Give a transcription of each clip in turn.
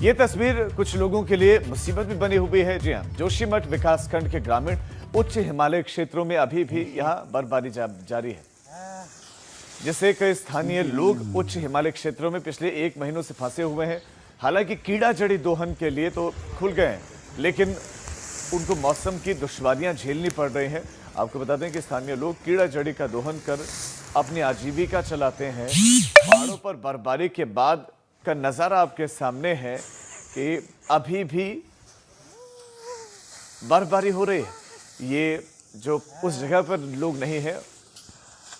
ये तस्वीर कुछ लोगों के लिए मुसीबत भी बनी हुई है। जी हाँ, जोशीमठ विकासखंड के ग्रामीण उच्च हिमालय क्षेत्रों में अभी भी यहाँ बर्फबारी जारी है, जिससे कई स्थानीय लोग उच्च हिमालय क्षेत्रों में पिछले 1 महीनों से फंसे हुए हैं। हालांकि कीड़ा जड़ी दोहन के लिए तो खुल गए हैं, लेकिन उनको मौसम की दुश्वारियां झेलनी पड़ रही हैं। आपको बता दें कि स्थानीय लोग कीड़ा जड़ी का दोहन कर अपनी आजीविका चलाते हैं। पहाड़ों पर बर्फबारी के बाद का नज़ारा आपके सामने है कि अभी भी बर्फबारी हो रही है। ये जो उस जगह पर लोग नहीं हैं,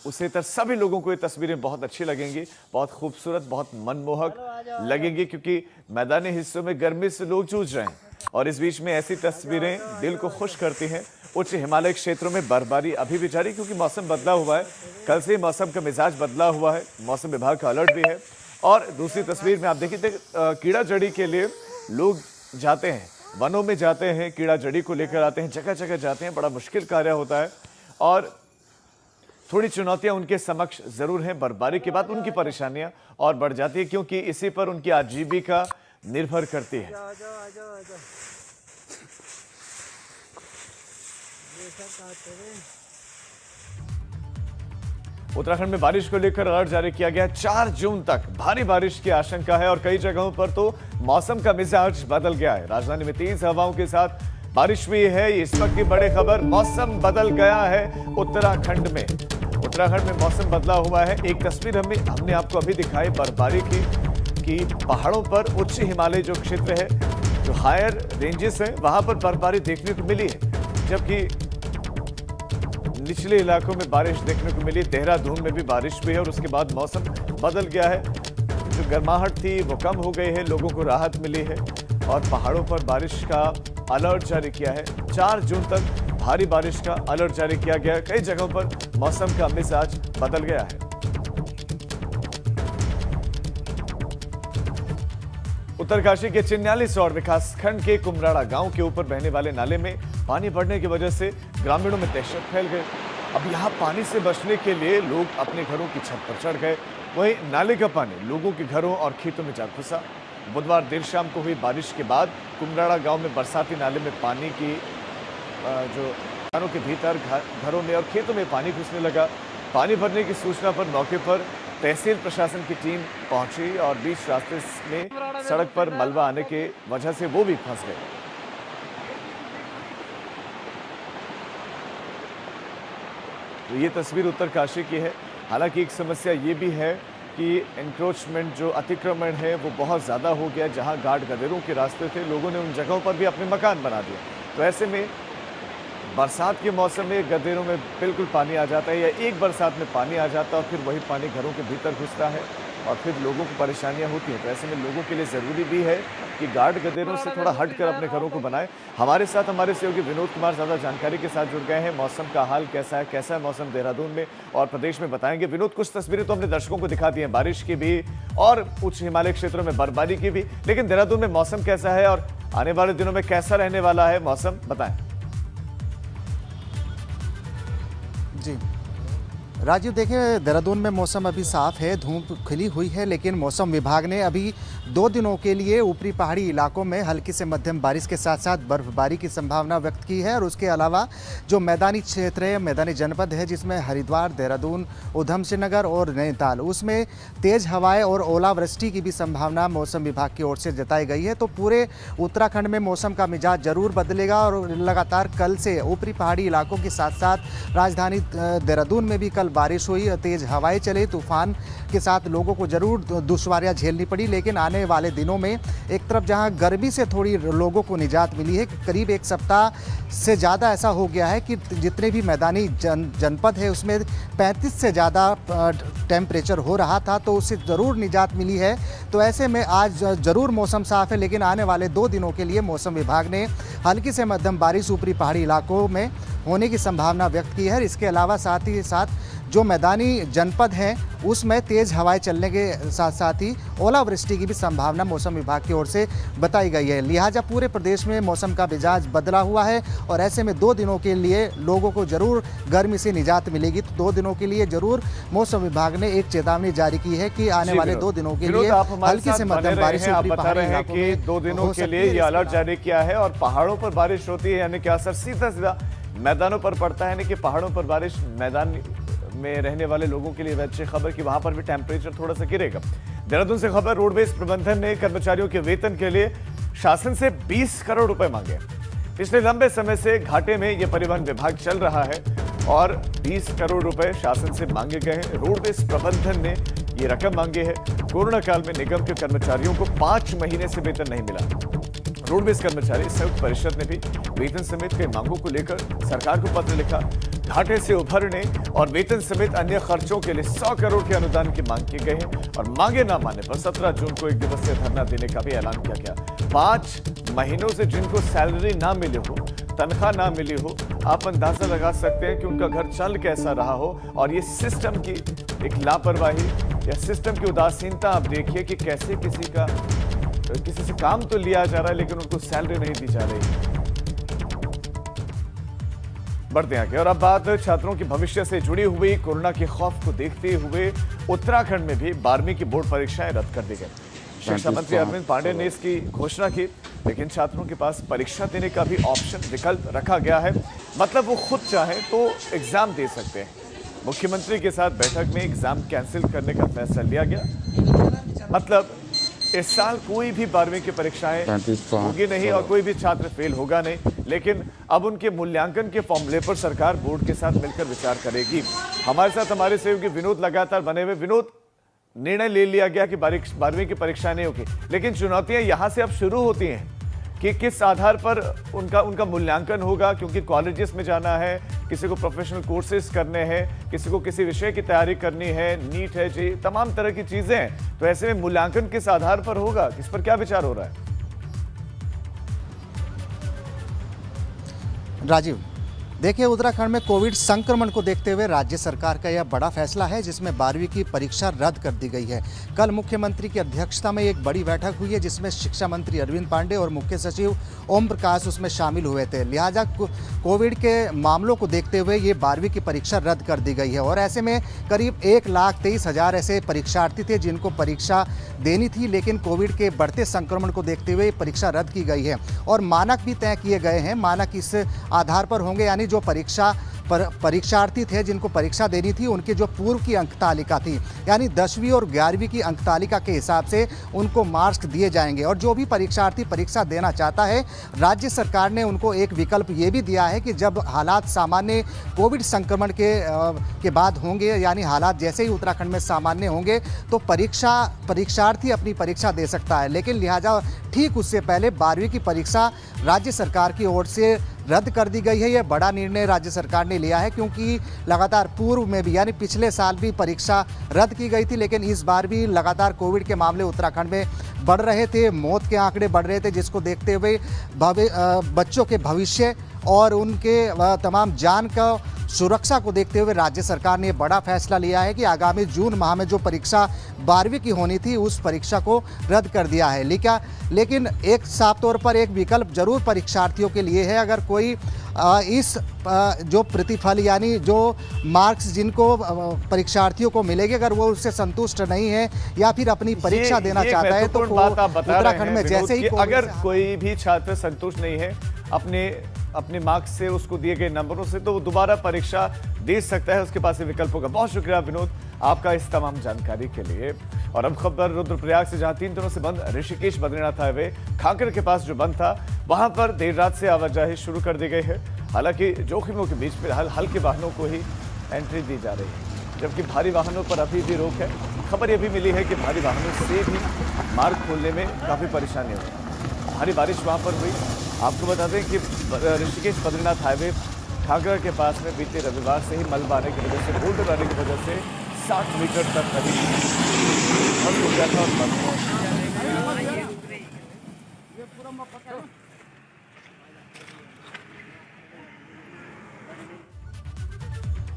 उसे तर सभी लोगों को ये तस्वीरें बहुत अच्छी लगेंगी, बहुत खूबसूरत, बहुत मनमोहक लगेंगी, क्योंकि मैदानी हिस्सों में गर्मी से लोग जूझ रहे हैं और इस बीच में ऐसी तस्वीरें दिल को खुश करती हैं। उच्च हिमालय क्षेत्रों में बर्फबारी अभी भी जारी, क्योंकि मौसम बदला हुआ है। कल से मौसम का मिजाज बदला हुआ है, मौसम विभाग का अलर्ट भी है। और दूसरी तस्वीर में आप देखिए, कीड़ा जड़ी के लिए लोग जाते हैं, वनों में जाते हैं, कीड़ा जड़ी को लेकर आते हैं, जगह जगह जाते हैं। बड़ा मुश्किल कार्य होता है और थोड़ी चुनौतियां उनके समक्ष जरूर हैं। बर्फबारी के बाद उनकी परेशानियां और बढ़ जाती है, क्योंकि इसी पर उनकी आजीविका निर्भर करती है। उत्तराखंड में बारिश को लेकर अलर्ट जारी किया गया। 4 जून तक भारी बारिश की आशंका है और कई जगहों पर तो मौसम का मिजाज बदल गया है। राजधानी में तेज हवाओं के साथ बारिश हुई है। इस वक्त की बड़ी खबर, मौसम बदल गया है उत्तराखंड में। उत्तराखंड में मौसम बदला हुआ है। एक तस्वीर हमने आपको अभी दिखाई बर्फबारी की पहाड़ों पर उच्च हिमालय जो क्षेत्र है, जो हायर रेंजेस है, वहां पर बर्फबारी देखने को मिली है, जबकि निचले इलाकों में बारिश देखने को मिली। देहरादून में भी बारिश हुई है और उसके बाद मौसम बदल गया है। जो गर्माहट थी वो कम हो गई है, लोगों को राहत मिली है और पहाड़ों पर बारिश का अलर्ट जारी किया है। 4 जून तक भारी बारिश का अलर्ट जारी किया गया है। कई जगहों पर मौसम का मिजाज बदल गया है। उत्तरकाशी के चिन्यालीसौड़ विकासखंड के कुमराड़ा गांव के ऊपर बहने वाले नाले में पानी बढ़ने की वजह से ग्रामीणों में दहशत फैल गई। अब यहां पानी से बचने के लिए लोग अपने घरों की छत पर चढ़ गए। वहीं नाले का पानी लोगों के घरों और खेतों में जा घुसा। बुधवार देर शाम को हुई बारिश के बाद कुमराड़ा गांव में बरसाती नाले में पानी की जो घरों के भीतर घरों में और खेतों में पानी घुसने लगा। पानी भरने की सूचना पर मौके पर तहसील प्रशासन की टीम पहुंची और बीच रास्ते में सड़क पर मलबा आने के वजह से वो भी फंस गए। तो ये तस्वीर उत्तरकाशी की है। हालांकि एक समस्या ये भी है कि एनक्रोचमेंट, जो अतिक्रमण है, वो बहुत ज़्यादा हो गया। जहां गाड गदेरों के रास्ते थे, लोगों ने उन जगहों पर भी अपने मकान बना दिए। तो ऐसे में बरसात के मौसम में गदेरों में बिल्कुल पानी आ जाता है, या एक बरसात में पानी आ जाता है और फिर वही पानी घरों के भीतर घुसता है और फिर लोगों को परेशानियां होती हैं। तो ऐसे में लोगों के लिए ज़रूरी भी है कि गार्ड गदेरों से थोड़ा हटकर अपने घरों को बनाएं। हमारे साथ हमारे सहयोगी विनोद कुमार ज़्यादा जानकारी के साथ जुड़ गए हैं। मौसम का हाल कैसा है, कैसा है मौसम देहरादून में और प्रदेश में, बताएंगे। विनोद, कुछ तस्वीरें तो हमने दर्शकों को दिखा दी हैं, बारिश की भी और उच्च हिमालय क्षेत्रों में बर्फबारी की भी, लेकिन देहरादून में मौसम कैसा है और आने वाले दिनों में कैसा रहने वाला है मौसम, बताएं। जी राजीव, देखिए देहरादून में मौसम अभी साफ है, धूप खिली हुई है, लेकिन मौसम विभाग ने अभी 2 दिनों के लिए ऊपरी पहाड़ी इलाकों में हल्की से मध्यम बारिश के साथ साथ बर्फबारी की संभावना व्यक्त की है। और उसके अलावा जो मैदानी क्षेत्र है, मैदानी जनपद है, जिसमें हरिद्वार, देहरादून, ऊधम सिंह नगर और नैनीताल, उसमें तेज़ हवाएं और ओलावृष्टि की भी संभावना मौसम विभाग की ओर से जताई गई है। तो पूरे उत्तराखंड में मौसम का मिजाज जरूर बदलेगा और लगातार कल से ऊपरी पहाड़ी इलाकों के साथ साथ राजधानी देहरादून में भी कल बारिश हुई, तेज़ हवाएं चली, तूफान के साथ लोगों को ज़रूर दुश्वारियां झेलनी पड़ी। लेकिन आने वाले दिनों में एक तरफ जहां गर्मी से थोड़ी लोगों को निजात मिली है, करीब 1 सप्ताह से ज़्यादा ऐसा हो गया है कि जितने भी मैदानी जनपद है उसमें 35 से ज़्यादा टेम्परेचर हो रहा था, तो उससे ज़रूर निजात मिली है। तो ऐसे में आज ज़रूर मौसम साफ है, लेकिन आने वाले 2 दिनों के लिए मौसम विभाग ने हल्की से मध्यम बारिश ऊपरी पहाड़ी इलाकों में होने की संभावना व्यक्त की है। इसके अलावा साथ ही साथ जो मैदानी जनपद हैं उसमें तेज हवाएं चलने के साथ साथ ही ओलावृष्टि की भी संभावना मौसम विभाग की ओर से बताई गई है। लिहाजा पूरे प्रदेश में मौसम का मिजाज बदला हुआ है और ऐसे में 2 दिनों के लिए लोगों को जरूर गर्मी से निजात मिलेगी। तो 2 दिनों के लिए जरूर मौसम विभाग ने एक चेतावनी जारी की है कि आने वाले 2 दिनों के लिए हल्की से मध्यम बारिश आप बता रहे हैं कि 2 दिनों के लिए ये अलर्ट जारी किया है और पहाड़ों पर बारिश होती है, यानी कि असर सीधा मैदानों पर पड़ता है, यानी कि पहाड़ों पर बारिश मैदान में रहने वाले लोगों के लिए अच्छी खबर कि वहां पर भी टेम्परेचर थोड़ा सा गिरेगा। देहरादून से खबर, रोडवेज प्रबंधन ने कर्मचारियों के वेतन के लिए शासन से 20 करोड़ रुपए मांगे। पिछले लंबे समय से घाटे में यह परिवहन विभाग चल रहा है और 20 करोड़ रुपए शासन से मांगे गए हैं। रोडवेज प्रबंधन ने यह रकम मांगी है। कोरोना काल में निगम के कर्मचारियों को 5 महीने से वेतन नहीं मिला। रोडवेज कर्मचारी संयुक्त परिषद ने भी वेतन समेत कई मांगों को लेकर सरकार को पत्र लिखा। घाटे से उभरने और वेतन समेत अन्य खर्चों के लिए 100 करोड़ के अनुदान की मांग की गई है और मांगे न मानने पर 17 जून को 1 दिवसीय धरना देने का भी ऐलान किया गया। 5 महीनों से जिनको सैलरी ना मिली हो, तनख्वाह ना मिली हो, आप अंदाजा लगा सकते हैं कि उनका घर चल कैसा रहा हो। और ये सिस्टम की एक लापरवाही या सिस्टम की उदासीनता आप देखिए कि कैसे किसी से काम तो लिया जा रहा है लेकिन उनको सैलरी नहीं दी जा रही। बढ़ते आगे और अब बात छात्रों के भविष्य से जुड़ी हुई। कोरोना के खौफ को देखते हुए उत्तराखंड में भी 12वीं की बोर्ड परीक्षाएं रद्द कर दी गई। शिक्षा मंत्री अरविंद पांडे ने इसकी घोषणा की, लेकिन छात्रों के पास परीक्षा देने का भी ऑप्शन विकल्प रखा गया है। मतलब वो खुद चाहे तो एग्जाम दे सकते हैं। मुख्यमंत्री के साथ बैठक में एग्जाम कैंसिल करने का फैसला लिया गया। मतलब इस साल कोई भी 12वीं की परीक्षाएं होगी नहीं और कोई भी छात्र फेल होगा नहीं, लेकिन अब उनके मूल्यांकन के फॉर्मूले पर सरकार बोर्ड के साथ मिलकर विचार करेगी। हमारे साथ हमारे सहयोगी विनोद लगातार बने हुए। विनोद, निर्णय ले लिया गया कि 12वीं की परीक्षाएं नहीं होगी, लेकिन चुनौतियां यहां से अब शुरू होती हैं कि किस आधार पर उनका मूल्यांकन होगा, क्योंकि कॉलेजेस में जाना है, किसी को प्रोफेशनल कोर्सेज करने हैं, किसी को किसी विषय की तैयारी करनी है, नीट है जी, तमाम तरह की चीजें हैं। तो ऐसे में मूल्यांकन किस आधार पर होगा, किस पर क्या विचार हो रहा है? राजीव, देखिए, उत्तराखंड में कोविड संक्रमण को देखते हुए राज्य सरकार का यह बड़ा फैसला है जिसमें 12वीं की परीक्षा रद्द कर दी गई है। कल मुख्यमंत्री की अध्यक्षता में एक बड़ी बैठक हुई है जिसमें शिक्षा मंत्री अरविंद पांडे और मुख्य सचिव ओम प्रकाश उसमें शामिल हुए थे। लिहाजा कोविड के मामलों को देखते हुए ये 12वीं की परीक्षा रद्द कर दी गई है और ऐसे में करीब 1,23,000 ऐसे परीक्षार्थी थे जिनको परीक्षा देनी थी, लेकिन कोविड के बढ़ते संक्रमण को देखते हुए परीक्षा रद्द की गई है और मानक भी तय किए गए हैं। मानक इस आधार पर होंगे, यानी जो परीक्षार्थी थे जिनको परीक्षा देनी थी उनके जो पूर्व की अंक तालिका थी, यानी 10वीं और 11वीं की अंक तालिका के हिसाब से उनको मार्क्स दिए जाएंगे। और जो भी परीक्षार्थी परीक्षा देना चाहता है, राज्य सरकार ने उनको एक विकल्प ये भी दिया है कि जब हालात सामान्य कोविड संक्रमण के बाद होंगे, यानी हालात जैसे ही उत्तराखंड में सामान्य होंगे तो परीक्षार्थी अपनी परीक्षा दे सकता है। लेकिन लिहाजा ठीक उससे पहले 12वीं की परीक्षा राज्य सरकार की ओर से रद्द कर दी गई है। यह बड़ा निर्णय राज्य सरकार ने लिया है क्योंकि लगातार पूर्व में भी, यानी पिछले साल भी परीक्षा रद्द की गई थी, लेकिन इस बार भी लगातार कोविड के मामले उत्तराखंड में बढ़ रहे थे, मौत के आंकड़े बढ़ रहे थे, जिसको देखते हुए बच्चों के भविष्य और उनके तमाम जान का सुरक्षा को देखते हुए राज्य सरकार ने बड़ा फैसला लिया है कि आगामी जून माह में जो परीक्षा 12वीं की होनी थी उस परीक्षा को रद्द कर दिया है। लेकिन एक साफ तौर पर एक विकल्प जरूर परीक्षार्थियों के लिए है। अगर कोई इस जो प्रतिफल, यानी जो मार्क्स जिनको परीक्षार्थियों को मिलेंगे, अगर वो उससे संतुष्ट नहीं है या फिर अपनी परीक्षा देना चाहता है तो उत्तराखंड में जैसे ही अगर कोई भी छात्र संतुष्ट नहीं है अपने मार्क्स से, उसको दिए गए नंबरों से, तो वो दोबारा परीक्षा दे सकता है, उसके पास ये विकल्प होगा। बहुत शुक्रिया विनोद आपका इस तमाम जानकारी के लिए। और अब खबर रुद्रप्रयाग से, जहां 3 दिनों से बंद ऋषिकेश बद्रीनाथ हाईवे खाकर के पास जो बंद था, वहां पर देर रात से आवाजाही शुरू कर दी गई है। हालांकि जोखिमों के बीच फिलहाल हल्के वाहनों को ही एंट्री दी जा रही है, जबकि भारी वाहनों पर अभी भी रोक है। खबर यह भी मिली है कि भारी वाहनों से भी मार्ग खोलने में काफी परेशानी हुई। भारी बारिश वहां पर हुई। आपको बता दें कि ऋषिकेश बद्रीनाथ हाईवे खागरा के पास में बीते रविवार से ही मलबा आने की वजह से, बोल्डर आने की वजह से 60 मीटर तक नदी बंद हो गया था और बंद हुआ।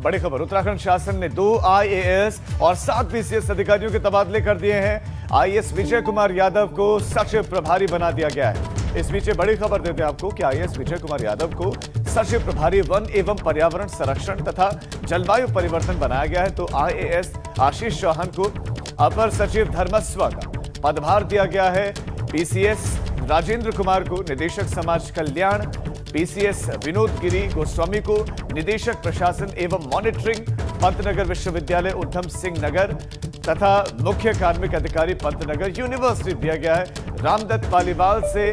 बड़ी खबर, उत्तराखंड शासन ने 2 IAS और 7 PCS अधिकारियों के तबादले कर दिए हैं। IAS विजय कुमार यादव को सचिव प्रभारी बना दिया गया है। इस बीच बड़ी खबर देते हैं आपको कि IAS विजय कुमार यादव को सचिव प्रभारी वन एवं पर्यावरण संरक्षण तथा जलवायु परिवर्तन बनाया गया है, तो IAS आशीष चौहान को अपर सचिव धर्मस्व का पदभार दिया गया है। PCS राजेंद्र कुमार को निदेशक समाज कल्याण, PCS विनोद गिरी गोस्वामी को निदेशक प्रशासन एवं मॉनिटरिंग पंतनगर विश्वविद्यालय उधम सिंह नगर तथा मुख्य कार्मिक अधिकारी पंतनगर यूनिवर्सिटी दिया गया है। रामदत्त पालीवाल से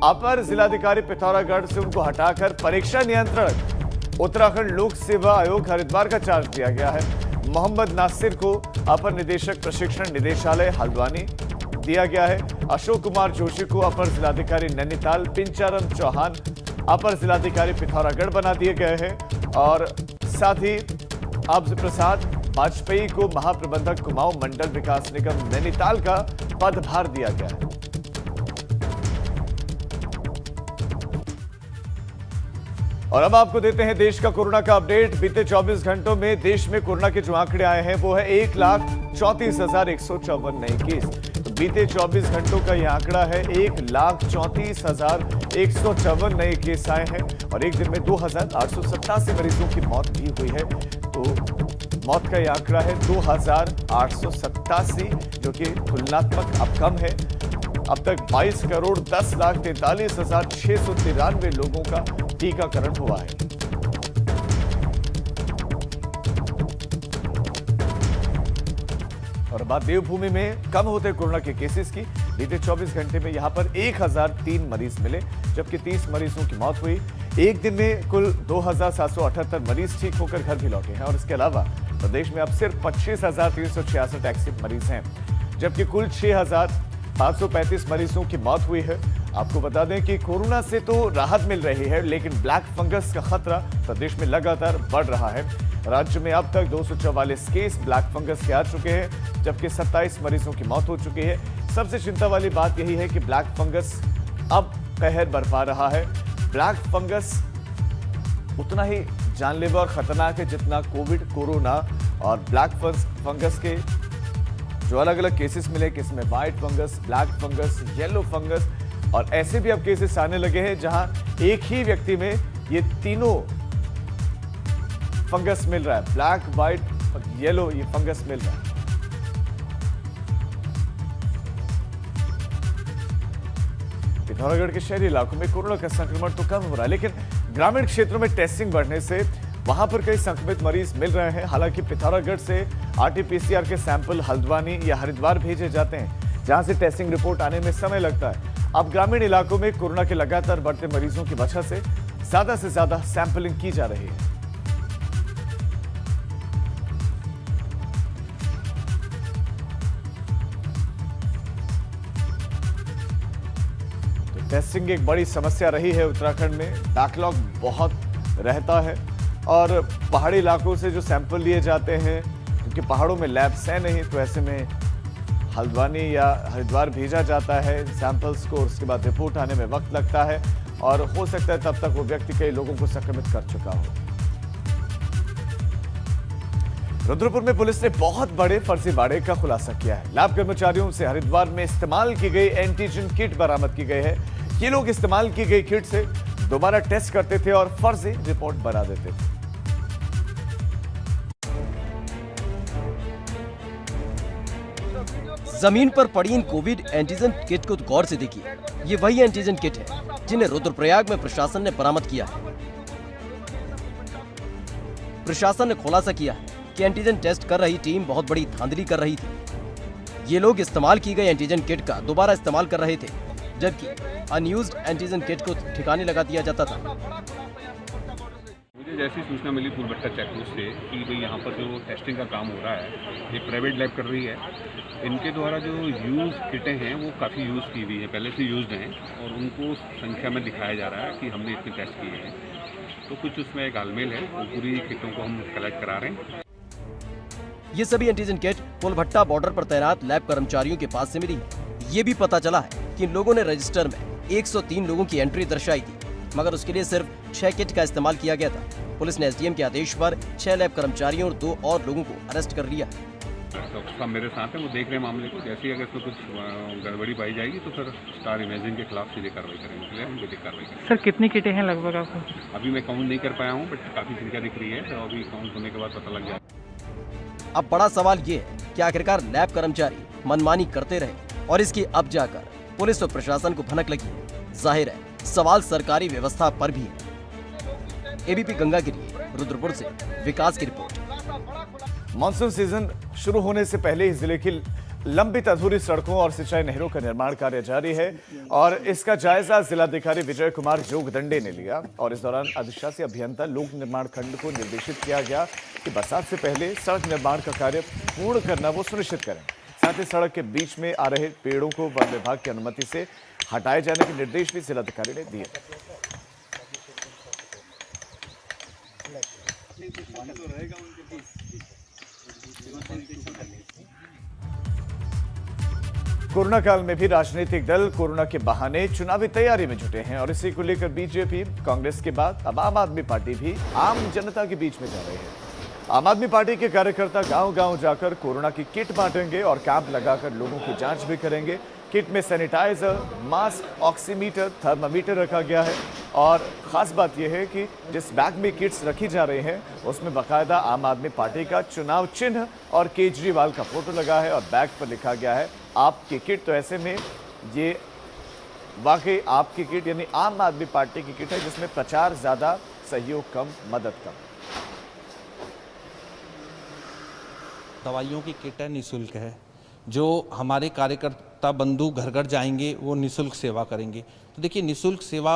अपर जिलाधिकारी पिथौरागढ़ से उनको हटाकर परीक्षा नियंत्रण उत्तराखंड लोक सेवा आयोग हरिद्वार का चार्ज दिया गया है। मोहम्मद नासिर को अपर निदेशक प्रशिक्षण निदेशालय हल्द्वानी दिया गया है। अशोक कुमार जोशी को अपर जिलाधिकारी नैनीताल, पिंचारम चौहान अपर जिलाधिकारी पिथौरागढ़ बना दिए गए हैं और साथ ही अब्ज प्रसाद वाजपेयी को महाप्रबंधक कुमाऊं मंडल विकास निगम नैनीताल का पदभार दिया गया है। और अब आपको देते हैं देश का कोरोना का अपडेट। बीते 24 घंटों में देश में कोरोना के जो आंकड़े आए हैं वो है 1,34,154 नए केस। तो बीते 24 घंटों का यह आंकड़ा है 1,34,154 नए केस आए हैं और एक दिन में 2,887 मरीजों की मौत भी हुई है। तो मौत का यह आंकड़ा है 2,887, जो कि तुलनात्मक अब कम है। अब तक 22,10,43,693 लोगों का टीकाकरण हुआ है। और बात देवभूमि में कम होते कोरोना के केसेस की। बीते 24 घंटे में यहां पर 1,003 मरीज मिले, जबकि 30 मरीजों की मौत हुई। एक दिन में कुल 2,778 मरीज ठीक होकर घर भी लौटे हैं और इसके अलावा प्रदेश में अब सिर्फ 25,366 एक्टिव मरीज हैं, जबकि कुल 6,535 मरीजों की मौत हुई है। आपको बता दें कि कोरोना से तो राहत मिल रही है, लेकिन ब्लैक फंगस का खतरा प्रदेश में लगातार बढ़ रहा है। राज्य में अब तक 244 केस ब्लैक फंगस के आ चुके हैं, जबकि 27 मरीजों की मौत हो चुकी है। सबसे चिंता वाली बात यही है कि ब्लैक फंगस अब कहर बरपा रहा है। ब्लैक फंगस उतना ही जानलेवा और खतरनाक है जितना कोविड, कोरोना और ब्लैक फंगस के जो अलग अलग केसेस मिले, किसमें white fungus, black fungus, yellow fungus और ऐसे भी अब केसेस आने लगे हैं जहां एक ही व्यक्ति में ये तीनों फंगस मिल रहा है, ब्लैक, व्हाइट और येलो, ये फंगस मिल रहा है। पिथौरागढ़ के शहरी इलाकों में कोरोना का संक्रमण तो कम हो रहा है, लेकिन ग्रामीण क्षेत्रों में टेस्टिंग बढ़ने से वहां पर कई संक्रमित मरीज मिल रहे हैं। हालांकि पिथौरागढ़ से RT-PCR के सैंपल हल्द्वानी या हरिद्वार भेजे जाते हैं, जहां से टेस्टिंग रिपोर्ट आने में समय लगता है। अब ग्रामीण इलाकों में कोरोना के लगातार बढ़ते मरीजों की वजह से ज्यादा सैंपलिंग की जा रही है। तो टेस्टिंग एक बड़ी समस्या रही है उत्तराखंड में। बैकलॉग बहुत रहता है और पहाड़ी इलाकों से जो सैंपल लिए जाते हैं, क्योंकि पहाड़ों में लैब्स हैं नहीं, तो ऐसे में हल्द्वानी या हरिद्वार भेजा जाता है सैंपल्स को, उसके बाद रिपोर्ट आने में वक्त लगता है और हो सकता है तब तक वो व्यक्ति कई लोगों को संक्रमित कर चुका हो। रुद्रपुर में पुलिस ने बहुत बड़े फर्जीवाड़े का खुलासा किया है। लैब कर्मचारियों से हरिद्वार में इस्तेमाल की गई एंटीजन किट बरामद की गई है। ये लोग इस्तेमाल की गई किट से दोबारा टेस्ट करते थे और फर्जी रिपोर्ट बना देते थे। जमीन पर पड़ी इन कोविड एंटीजन किट को गौर से देखिए। ये वही एंटीजन किट है जिन्हें रुद्रप्रयाग में प्रशासन ने बरामद किया है। प्रशासन ने खुलासा किया है कि एंटीजन टेस्ट कर रही टीम बहुत बड़ी धांधली कर रही थी। ये लोग इस्तेमाल की गई एंटीजन किट का दोबारा इस्तेमाल कर रहे थे, जबकि अनयूज्ड एंटीजन किट को ठिकाने लगा दिया जाता था। मुझे जैसी सूचना मिली फूलभट्टा चेकपोस्ट से कि भाई यहाँ पर जो टेस्टिंग का काम हो रहा है, एक प्राइवेट लैब कर रही है। इनके द्वारा जो यूज़ किटें हैं वो काफ़ी यूज़ की हुई है, पहले से यूज्ड हैं और उनको संख्या में दिखाया जा रहा है कि हमने इतने टेस्ट किए हैं। तो कुछ उसमें एक घालमेल है, वो पूरी किटों को हम कलेक्ट करा रहे हैं। ये सभी एंटीजन किट फूलभट्टा बॉर्डर पर तैनात लैब कर्मचारियों के पास से मिली। ये भी पता चला है कि इन लोगों ने रजिस्टर में 103 लोगों की एंट्री दर्शाई थी, मगर उसके लिए सिर्फ 6 किट का इस्तेमाल किया गया था। पुलिस ने एसडीएम के आदेश पर 6 लैब कर्मचारियों और 2 और लोगों को अरेस्ट कर लिया। डॉक्टर साहब मेरे साथ हैं, वो देख रहे हैं मामले को। जैसे ही अगर इसमें कुछ गड़बड़ी पाई जाएगी तो फिर स्टार इमेजिंग के खिलाफ सीधे कार्रवाई करेंगे, इसलिए हम विधिक कार्रवाई करेंगे। सर कितनी किटें हैं लगभग आपको? अभी मैं काउंट नहीं कर पाया हूँ, बट काफ़ी संख्या दिख रही है, तो अभी काउंट होने के बाद पता लग जाएगा। अब बड़ा सवाल ये है कि आखिरकार लैब कर्मचारी मनमानी करते रहे और इसकी अब जाकर पुलिस और प्रशासन को भनक लगी है। जाहिर है सवाल सरकारी व्यवस्था पर भी है। एबीपी गंगा के लिए रुद्रपुर से विकास की रिपोर्ट। मानसून सीजन शुरू होने से पहले ही जिले की लंबित अधूरी सड़कों और सिंचाई नहरों का निर्माण कार्य जारी है और इसका जायजा जिलाधिकारी विजय कुमार जोगदंडे ने लिया और इस दौरान अधिशासी अभियंता लोक निर्माण खंड को निर्देशित किया गया कि बरसात से पहले सड़क निर्माण का कार्य पूर्ण करना वो सुनिश्चित करें। साथ ही सड़क के बीच में आ रहे पेड़ों को वन विभाग की अनुमति से हटाए जाने के निर्देश भी जिलाधिकारी ने दिए। कोरोना काल में भी राजनीतिक दल कोरोना के बहाने चुनावी तैयारी में जुटे हैं और इसी को लेकर बीजेपी, कांग्रेस के बाद अब आम आदमी पार्टी भी आम जनता के बीच में जा रही है। आम आदमी पार्टी के कार्यकर्ता गांव-गांव जाकर कोरोना की किट बांटेंगे और कैंप लगाकर लोगों की जांच भी करेंगे। किट में सैनिटाइजर, मास्क, ऑक्सीमीटर, थर्मामीटर रखा गया है और खास बात यह है कि जिस बैग में किट्स रखी जा रही हैं उसमें बाकायदा आम आदमी पार्टी का चुनाव चिन्ह और केजरीवाल का फोटो लगा है और बैग पर लिखा गया है आपकी किट। तो ऐसे में ये वाकई आपकी किट यानी आम आदमी पार्टी की किट है जिसमें प्रचार ज्यादा, सहयोग कम, मदद कम। दवाइयों की किट है, निःशुल्क है। जो हमारे कार्यकर्ता बंधु घर घर जाएंगे वो निःशुल्क सेवा करेंगे। तो देखिए निःशुल्क सेवा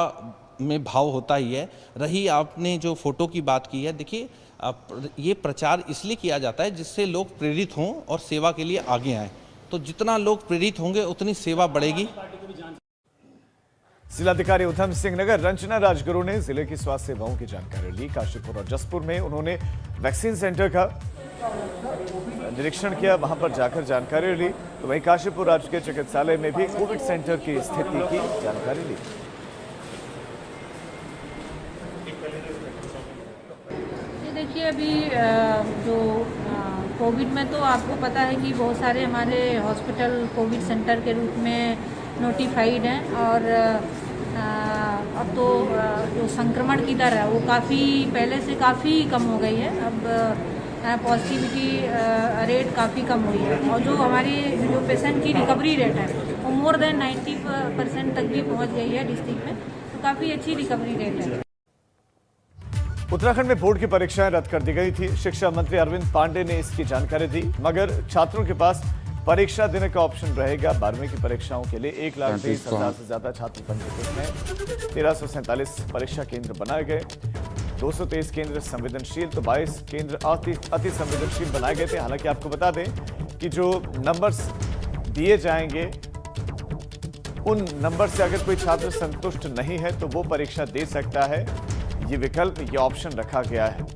में भाव होता ही है। रही आपने जो फोटो की बात की है, देखिए ये प्रचार इसलिए किया जाता है जिससे लोग प्रेरित हों और सेवा के लिए आगे आएं। तो जितना लोग प्रेरित होंगे उतनी सेवा बढ़ेगी। जिलाधिकारी उधम सिंह नगर रंजना राजगुरु ने जिले की स्वास्थ्य सेवाओं की जानकारी ली। काशीपुर और जसपुर में उन्होंने वैक्सीन सेंटर का निरीक्षण किया, वहां पर जाकर जानकारी ली। तो वहीं काशीपुर राजकीय चिकित्सालय में भी कोविड सेंटर की स्थिति की जानकारी ली। देखिए अभी जो कोविड में तो आपको पता है कि बहुत सारे हमारे हॉस्पिटल कोविड सेंटर के रूप में नोटिफाइड हैं और अब तो जो संक्रमण की दर है वो काफ़ी पहले से काफ़ी कम हो गई है। अब पॉजिटिविटी रेट काफ़ी कम हुई है और जो हमारी जो पेशेंट की रिकवरी रेट है वो मोर देन 90% तक भी पहुंच गई है डिस्ट्रिक्ट में। तो काफ़ी अच्छी रिकवरी रेट है। उत्तराखंड में बोर्ड की परीक्षाएं रद्द कर दी गई थी। शिक्षा मंत्री अरविंद पांडे ने इसकी जानकारी दी, मगर छात्रों के पास परीक्षा देने का ऑप्शन रहेगा। 12वीं की परीक्षाओं के लिए 1,23,000 से ज्यादा छात्र पंजीकृत हैं। 1347 परीक्षा केंद्र बनाए गए, 223 केंद्र संवेदनशील तो 22 केंद्र अति संवेदनशील बनाए गए थे। हालांकि आपको बता दें कि जो नंबर्स दिए जाएंगे उन नंबर से अगर कोई छात्र संतुष्ट नहीं है तो वो परीक्षा दे सकता है। ये विकल्प, ये ऑप्शन रखा गया है।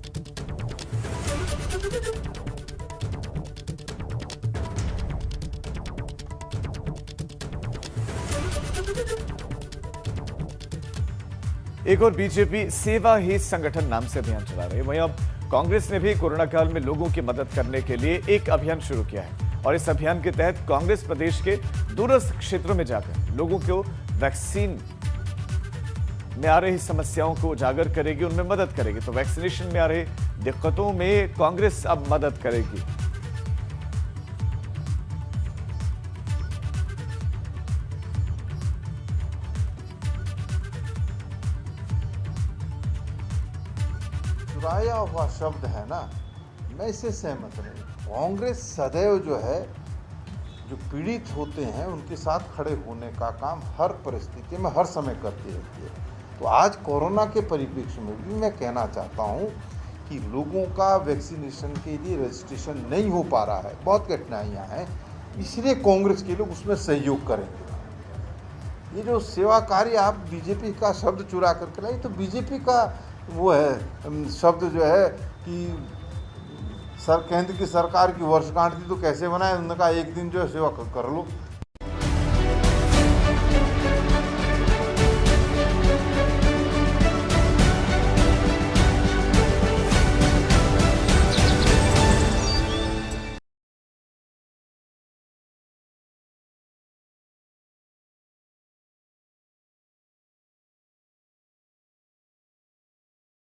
एक और बीजेपी सेवा ही संगठन नाम से अभियान चला रही है। वहीं अब कांग्रेस ने भी कोरोना काल में लोगों की मदद करने के लिए एक अभियान शुरू किया है और इस अभियान के तहत कांग्रेस प्रदेश के दूरस्थ क्षेत्रों में जाकर लोगों को वैक्सीन में आ रही समस्याओं को उजागर करेगी, उनमें मदद करेगी। तो वैक्सीनेशन में आ रही दिक्कतों में कांग्रेस अब मदद करेगी। चुराया हुआ शब्द है ना, मैं इससे सहमत नहीं। कांग्रेस सदैव जो है जो पीड़ित होते हैं उनके साथ खड़े होने का काम हर परिस्थिति में हर समय करती रहती है। तो आज कोरोना के परिप्रेक्ष्य में भी मैं कहना चाहता हूँ कि लोगों का वैक्सीनेशन के लिए रजिस्ट्रेशन नहीं हो पा रहा है, बहुत कठिनाइयाँ हैं, इसलिए कांग्रेस के लोग उसमें सहयोग करेंगे। ये जो सेवा कार्य आप बीजेपी का शब्द चुरा करके लाई, तो बीजेपी का वो है शब्द जो है कि केंद्र की सरकार की वर्षगांठ थी तो कैसे बनाए, उन्होंने कहा एक दिन जो है सेवा कर लो।